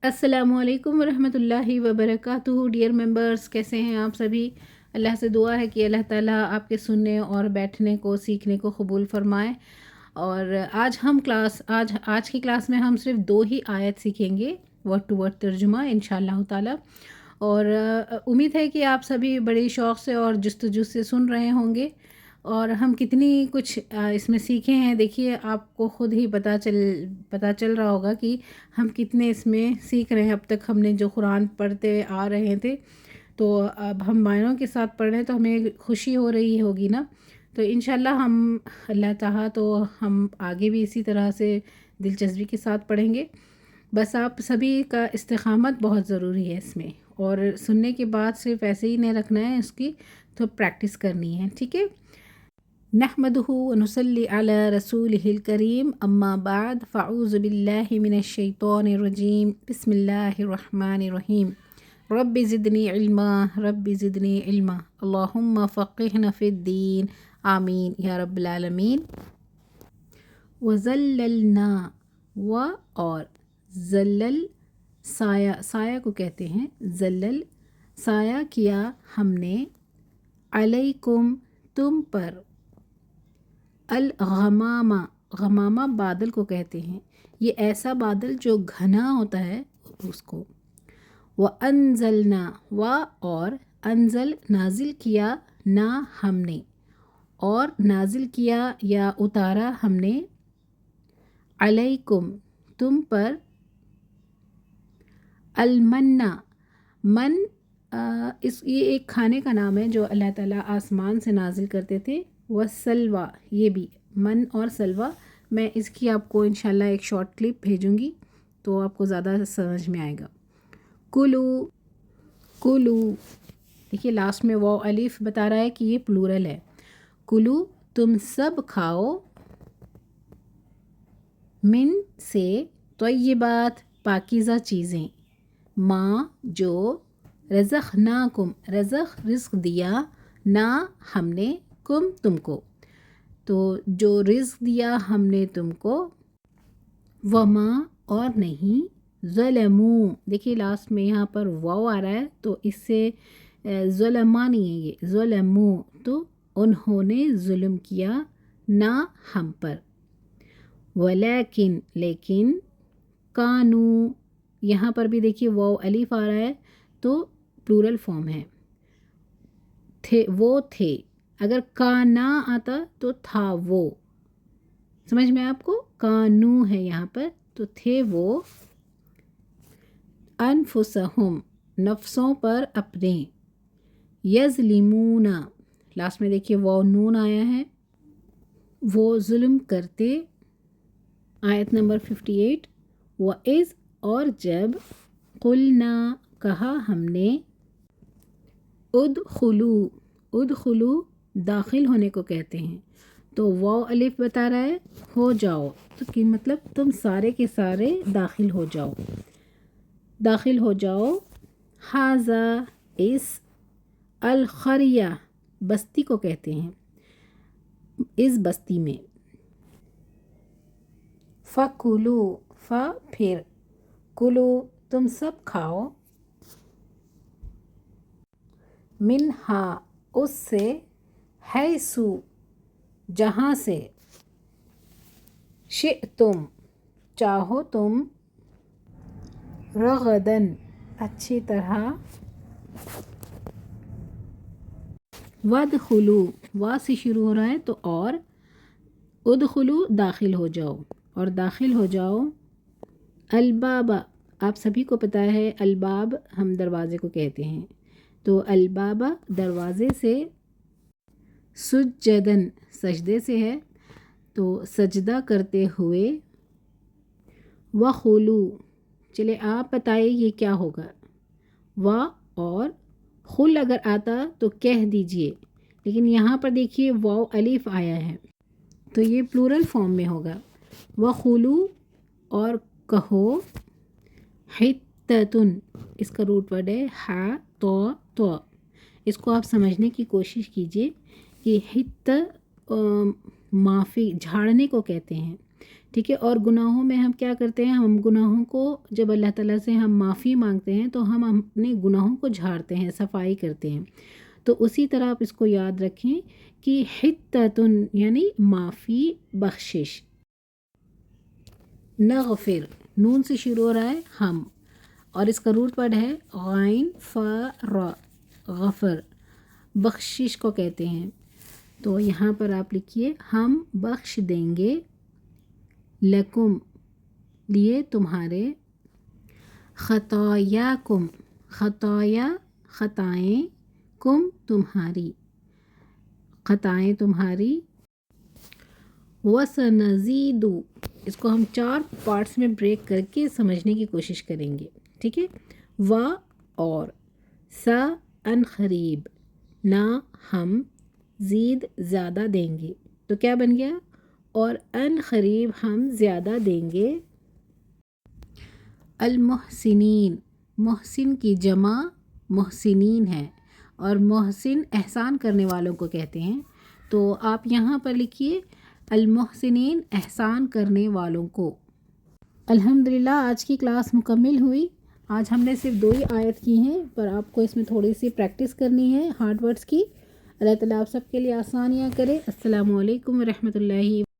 अस्सलामुअलैकुम वरहमतुल्लाहि वबरकातुहू। Dear members, कैसे हैं आप सभी? अल्लाह से दुआ है कि अल्लाह ताला आपके सुनने और बैठने को सीखने को कबूल फरमाए। और आज की क्लास में हम सिर्फ 2 ही आयत सीखेंगे, वर्ड टू वर्ड तर्जुमा इंशाअल्लाह ताला। और उम्मीद है कि आप सभी बड़े शौक़ से और जुस्तजू से सुन रहे होंगे। और हम कितनी कुछ इसमें सीखे हैं, देखिए आपको ख़ुद ही पता चल रहा होगा कि हम कितने इसमें सीख रहे हैं। अब तक हमने जो कुरान पढ़ते आ रहे थे, तो अब हम मायनों के साथ पढ़ रहे हैं, तो हमें खुशी हो रही होगी ना। तो इंशाल्लाह हम अल्लाह चाहा तो हम आगे भी इसी तरह से दिलचस्पी के साथ पढ़ेंगे। बस आप सभी का इस्तिक़ामत बहुत ज़रूरी है इसमें, और सुनने के बाद सिर्फ ऐसे ही नहीं रखना है, उसकी तो प्रैक्टिस करनी है, ठीक है। नहमदुहु व नुसल्ली अला रसूलिहिल करीम, अम्मा बाद, फ़अऊज़ु बिल्लाहि मिनश शैतानिर रजीम, बिस्मिल्लाहिर रहमानिर रहीम। रब्बि ज़िदनी इल्मा, रब्बि ज़िदनी इल्मा, अल्लाहुम्मा फ़क़्हिना फ़िद्दीन, आमीन या रब्बिल आलमीन। वज़ल्ललना, व और ज़ल्लल साया, साया को कहते हैं ज़ल्लल, साया किया हमने, अलैकुम तुम पर, अल गमामा, गमामा बादल को कहते हैं, ये ऐसा बादल जो घना होता है उसको। व अनज़लना, व और अनज़ल नाजिल किया, ना हमने और नाजिल किया या उतारा हमने, अलैकुम तुम पर, अलमन्ना, मन ये एक खाने का नाम है जो अल्लाह ताला आसमान से नाजिल करते थे। व सलवा, ये भी मन और सलवा। मैं इसकी आपको इंशाल्लाह एक शॉर्ट क्लिप भेजूँगी, तो आपको ज़्यादा समझ में आएगा। कुलू, कुलू, देखिए लास्ट में वो अलिफ बता रहा है कि ये प्लूरल है। कुलू तुम सब खाओ, मिन से, तय्यबात पाकीज़ा चीज़ें, माँ जो, रज़क़नाकुम रज़क़ रिज़्क़ दिया, ना हमने, कुम तुमको, तो जो रिज़्क़ दिया हमने तुमको, वमा और नहीं, ज़लमू, देखिए लास्ट में यहाँ पर वाव आ रहा है, तो इससे ज़लमा नहीं है, ये ज़लमू, तो उन्होंने जुल्म किया, ना हम पर। वलैकिन लेकिन, कानू, यहाँ पर भी देखिए वाव अलिफ आ रहा है, तो प्लूरल फॉर्म है, थे वो थे। अगर काना आता तो था वो, समझ में आपको, कानू है यहाँ पर, तो थे वो, अनफुसहुम नफ्सों पर अपने, यज़लिमूना, लास्ट में देखिए वो नून आया है, वो जुल्म करते। आयत नंबर 58। व इज़ और जब, कुलना कहा हमने, उदखुलू, उदखुलू दाखिल होने को कहते हैं, तो वाव अलिफ बता रहा है हो जाओ, तो कि मतलब तुम सारे के सारे दाखिल हो जाओ, दाखिल हो जाओ। हाजा इस, अल खरिया बस्ती को कहते हैं, इस बस्ती में। फ़कुलू, फ़ फिर, कुलू तुम सब खाओ, मिनहा उससे, हैसु जहाँ से, शिअतुम चाहो तुम, रगदन अच्छी तरह, वदखुलू वा से शुरू हो रहा है, तो और, उदखुलू दाखिल हो जाओ, और दाखिल हो जाओ। अलबाबा, आप सभी को पता है अलबाब हम दरवाज़े को कहते हैं, तो अलबाबा दरवाज़े से, सुज्जदन सजदे से है, तो सजदा करते हुए। वखुलू, चले आप बताइए ये क्या होगा। व और खुल अगर आता तो कह दीजिए, लेकिन यहाँ पर देखिए वाव अलिफ आया है, तो ये प्लूरल फॉर्म में होगा। वखुलू और कहो, हित्ततुन इसका रूट वर्ड है हा तो, इसको आप समझने की कोशिश कीजिए कि हित्त माफ़ी झाड़ने को कहते हैं, ٹھیک ہے. اور گناہوں میں ہم کیا کرتے ہیں, ہم گناہوں کو جب اللہ تعالیٰ سے ہم معافی مانگتے ہیں تو ہم اپنے گناہوں کو جھاڑتے ہیں, صفائی کرتے ہیں. تو اسی طرح آپ اس کو یاد رکھیں کہ حتتن یعنی معافی, بخشش. نغفر نون سے شروع ہو رہا ہے ہم, اور اس کا روٹ ورڈ ہے غین فر, غفر, بخشش کو کہتے ہیں. تو یہاں پر آپ لکھیے ہم بخش دیں گے, لکم لیے تمہارے, خطایاکم خطایا خطائیں, کم تمہاری خطائیں تمہاری, وسنزید اس کو ہم 4 پارٹس میں بریک کر کے سمجھنے کی کوشش کریں گے. ٹھیک ہے. و اور, سا ان قریب, نہ ہم, زید زیادہ دیں گے. تو کیا بن گیا, اور ان قریب ہم زیادہ دیں گے. المحسنین, محسن کی جمع محسنین ہے, اور محسن احسان کرنے والوں کو کہتے ہیں. تو آپ یہاں پر لکھیے المحسنین, احسان کرنے والوں کو. الحمدللہ آج کی کلاس مکمل ہوئی. آج ہم نے صرف 2 ہی آیت کی ہیں, پر آپ کو اس میں تھوڑی سی پریکٹس کرنی ہے ہارڈ ورڈز کی. اللہ تعالیٰ آپ سب کے لیے آسانیاں کرے. السلام علیکم ورحمۃ اللہ.